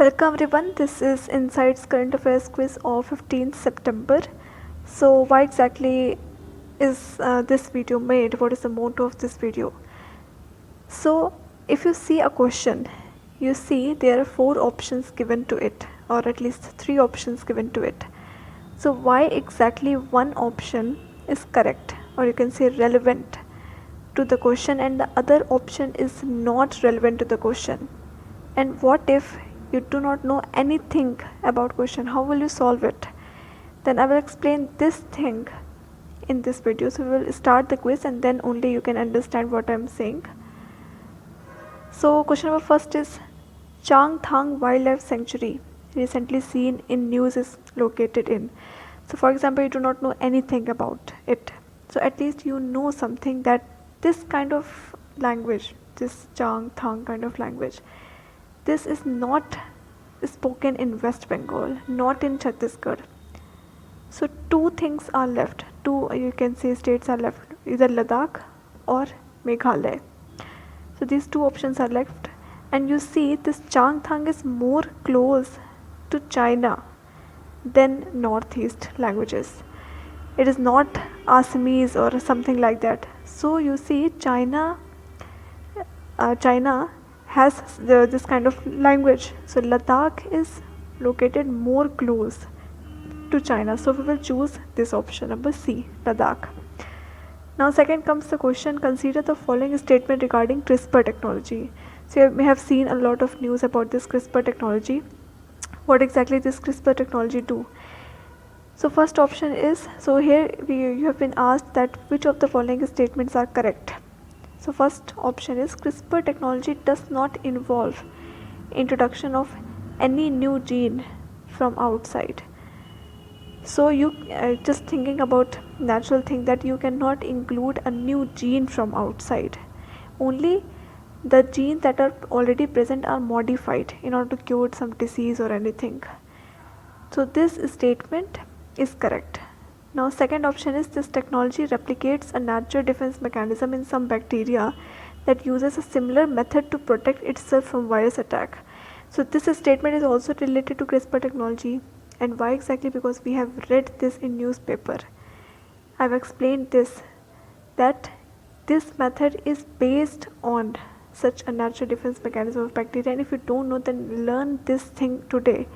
Welcome everyone, this is Insights Current Affairs quiz of 15th September. So why exactly is this video made? What is the motto of this video? So if you see a question, you see there are 4 options given to it, or at least 3 options given to it. So why exactly one option is correct, or you can say relevant to the question, and the other option is not relevant to the question? And what if you do not know anything about question? How will you solve it? Then I will explain this thing in this video. So we will start the quiz and then only you can understand what I am saying. So question number first is, Changthang Wildlife Sanctuary recently seen in news is located in. So for example, you do not know anything about it, so at least you know something that this kind of language, this Changthang kind of language, this is not spoken in West Bengal, not in Chhattisgarh. So 2 things are left, 2 you can say states are left, either Ladakh or Meghalaya. So these 2 options are left, and you see this Changthang is more close to China than northeast languages. It is not Assamese or something like that. So you see China has this kind of language. So Ladakh is located more close to China. So we will choose this option, number C, Ladakh. Now second comes the question, consider the following statement regarding CRISPR technology. So you may have seen a lot of news about this CRISPR technology. What exactly this CRISPR technology do? So first option is, so here you have been asked that which of the following statements are correct. So first option is, CRISPR technology does not involve introduction of any new gene from outside. So you just thinking about natural thing that you cannot include a new gene from outside. Only the genes that are already present are modified in order to cure some disease or anything. So this statement is correct. Now second option is, this technology replicates a natural defense mechanism in some bacteria that uses a similar method to protect itself from virus attack. So this statement is also related to CRISPR technology. And why exactly? Because we have read this in newspaper. I have explained this, that this method is based on such a natural defense mechanism of bacteria, and if you don't know, then learn this thing today.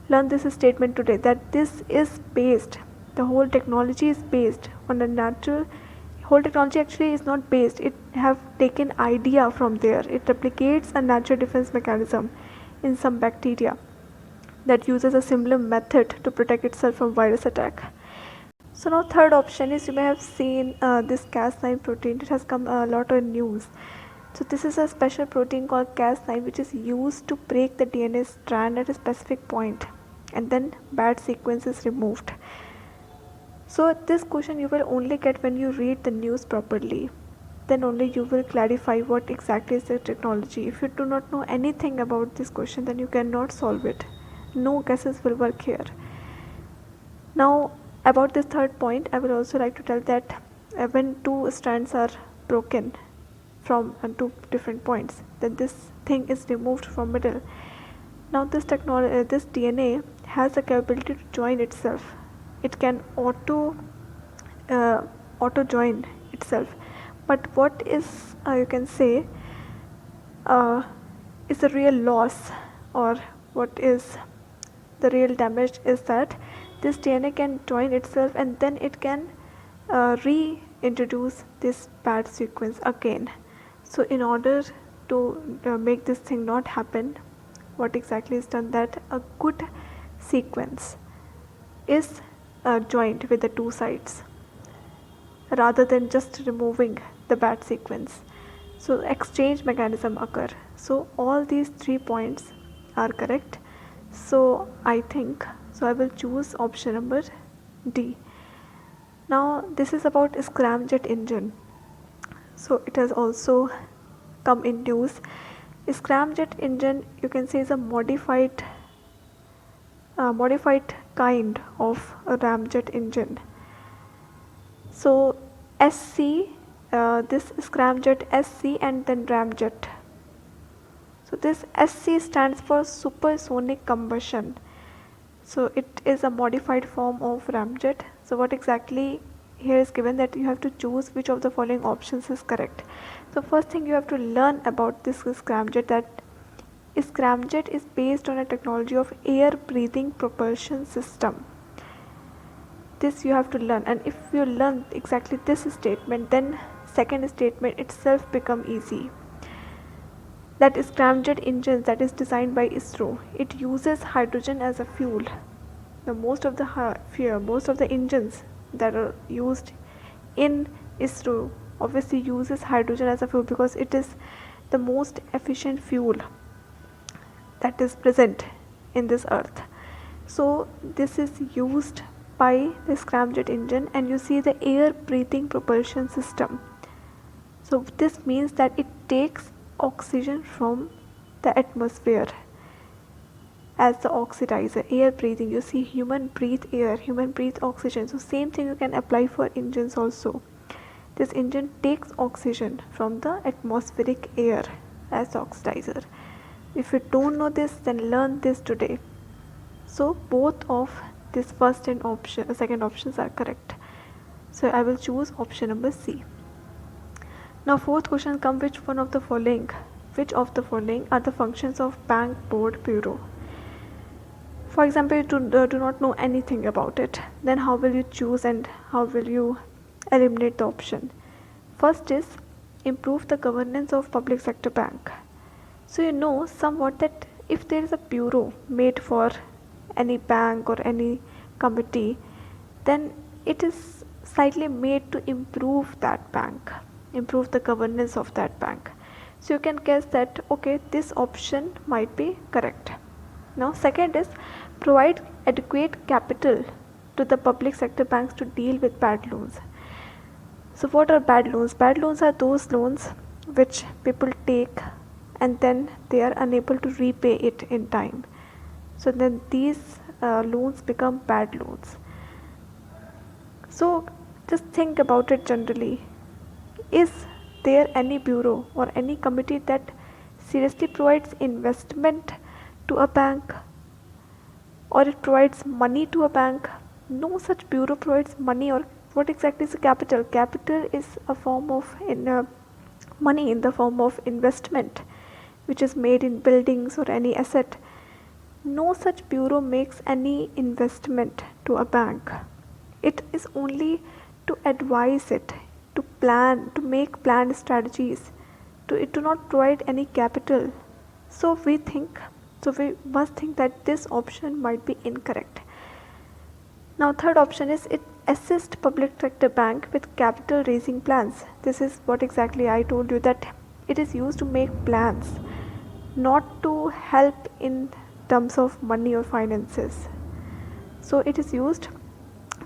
Learn this statement today, that this is based, the whole technology is based on a natural, whole technology actually is not based, it have taken idea from there. It replicates a natural defense mechanism in some bacteria that uses a similar method to protect itself from virus attack. So now third option is, you may have seen this Cas9 protein. It has come a lot in news. So this is a special protein called Cas9 which is used to break the DNA strand at a specific point, and then bad sequence is removed. So this question you will only get when you read the news properly. Then only you will clarify what exactly is the technology. If you do not know anything about this question, then you cannot solve it. No guesses will work here. Now about this third point, I will also like to tell that when 2 strands are broken from 2 different points, then this thing is removed from middle. Now this DNA has the capability to join itself. It can auto join itself. But what is you can say is the real loss, or what is the real damage, is that this DNA can join itself and then it can reintroduce this bad sequence again. So in order to make this thing not happen, what exactly is done, that a good sequence is joined with the 2 sides rather than just removing the bad sequence. So exchange mechanism occur. So all these 3 points are correct. So I think, so I will choose option number D. Now this is about scramjet engine. So it has also come in news. Scramjet engine, you can say, is a modified kind of a ramjet engine. So SC, this scramjet SC and then ramjet. So this SC stands for supersonic combustion. So it is a modified form of ramjet. So what exactly here is given, that you have to choose which of the following options is correct. So first thing you have to learn about this scramjet, that scramjet is based on a technology of air breathing propulsion system. This you have to learn, and if you learn exactly this statement, then second statement itself become easy. That scramjet engine that is designed by ISRO, it uses hydrogen as a fuel. Now most of the engines that are used in ISRO obviously uses hydrogen as a fuel, because it is the most efficient fuel that is present in this earth. So this is used by the scramjet engine, and you see the air breathing propulsion system. So this means that it takes oxygen from the atmosphere as the oxidizer. Air breathing, you see, human breathe air, human breathe oxygen. So same thing you can apply for engines also. This engine takes oxygen from the atmospheric air as the oxidizer. If you don't know this, then learn this today. So both of this first and second options are correct. So I will choose option number C. Now fourth question comes, which of the following are the functions of bank board bureau? For example, you do not know anything about it, then how will you choose and how will you eliminate the option? First is improve the governance of public sector bank. So you know somewhat that if there is a bureau made for any bank or any committee, then it is slightly made to improve that bank, improve the governance of that bank. So you can guess that okay, this option might be correct. Now second is provide adequate capital to the public sector banks to deal with bad loans. So what are bad loans? Bad loans are those loans which people take and then they are unable to repay it in time. So then these loans become bad loans. So just think about it generally. Is there any bureau or any committee that seriously provides investment to a bank, or it provides money to a bank? No such bureau provides money. Or what exactly is capital? Capital is a form of money in the form of investment, which is made in buildings or any asset. No such bureau makes any investment to a bank. It is only to advise it, to plan, to make planned strategies. It do not provide any capital. So we must think that this option might be incorrect. Now third option is it assist public sector bank with capital raising plans. This is what exactly I told you, that it is used to make plans, not to help in terms of money or finances. So it is used,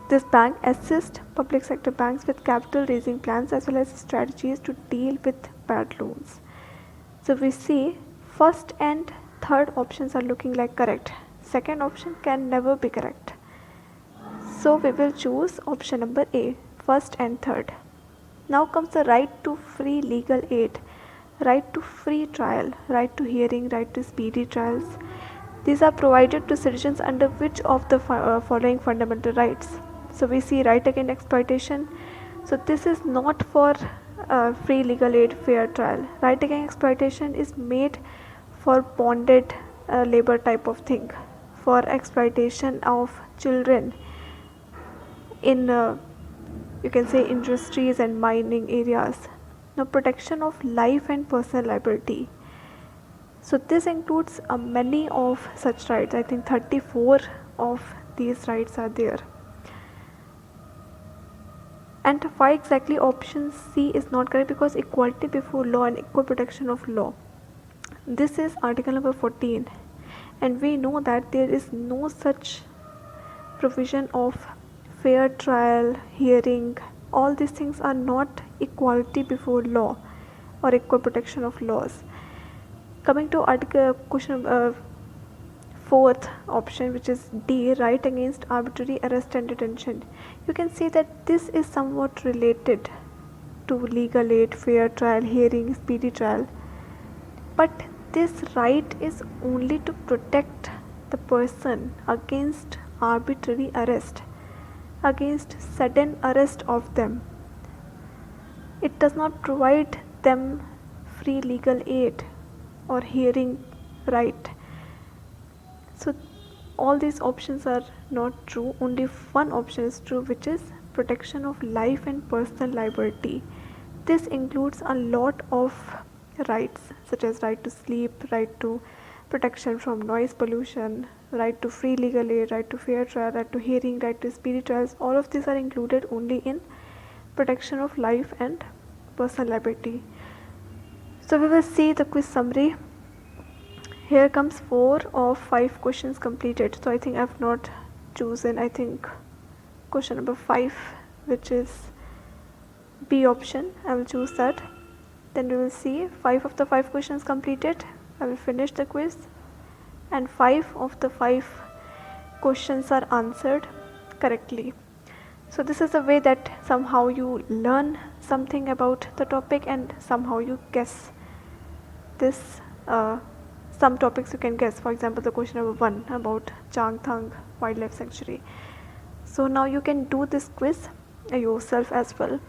this bank assist public sector banks with capital raising plans as well as strategies to deal with bad loans. So we see first and third options are looking like correct. Second option can never be correct. So we will choose option number A, first and third. Now comes the right to free legal aid, right to free trial, right to hearing, right to speedy trials. These are provided to citizens under which of the following fundamental rights? So we see right against exploitation. So this is not for free legal aid, fair trial. Right against exploitation is made for bonded labor type of thing, for exploitation of children in you can say industries and mining areas. Now protection of life and personal liability. So this includes many of such rights. I think 34 of these rights are there. And why exactly option C is not correct? Because equality before law and equal protection of law. This is article number 14, and we know that there is no such provision of fair trial, hearing. All these things are not equality before law or equal protection of laws. Coming to article question fourth option, which is D, right against arbitrary arrest and detention. You can see that this is somewhat related to legal aid, fair trial, hearing, speedy trial. But This right is only to protect the person against arbitrary arrest, against sudden arrest of them. It does not provide them free legal aid or hearing right. So all these options are not true. Only one option is true, which is protection of life and personal liberty. This includes a lot of rights such as right to sleep, right to protection from noise pollution, right to free legal aid, right to fair trial, right to hearing, right to speedy trials. All of these are included only in protection of life and personal liberty. So we will see the quiz summary. Here comes 4 of 5 questions completed. So I think I have not chosen, I think, question number 5, which is B option. I will choose that. Then we will see 5 of the 5 questions completed. I will finish the quiz, and 5 of the 5 questions are answered correctly. So this is a way that somehow you learn something about the topic and somehow you guess this. Some topics you can guess. For example, the question number 1 about Changthang Wildlife Sanctuary. So now you can do this quiz yourself as well.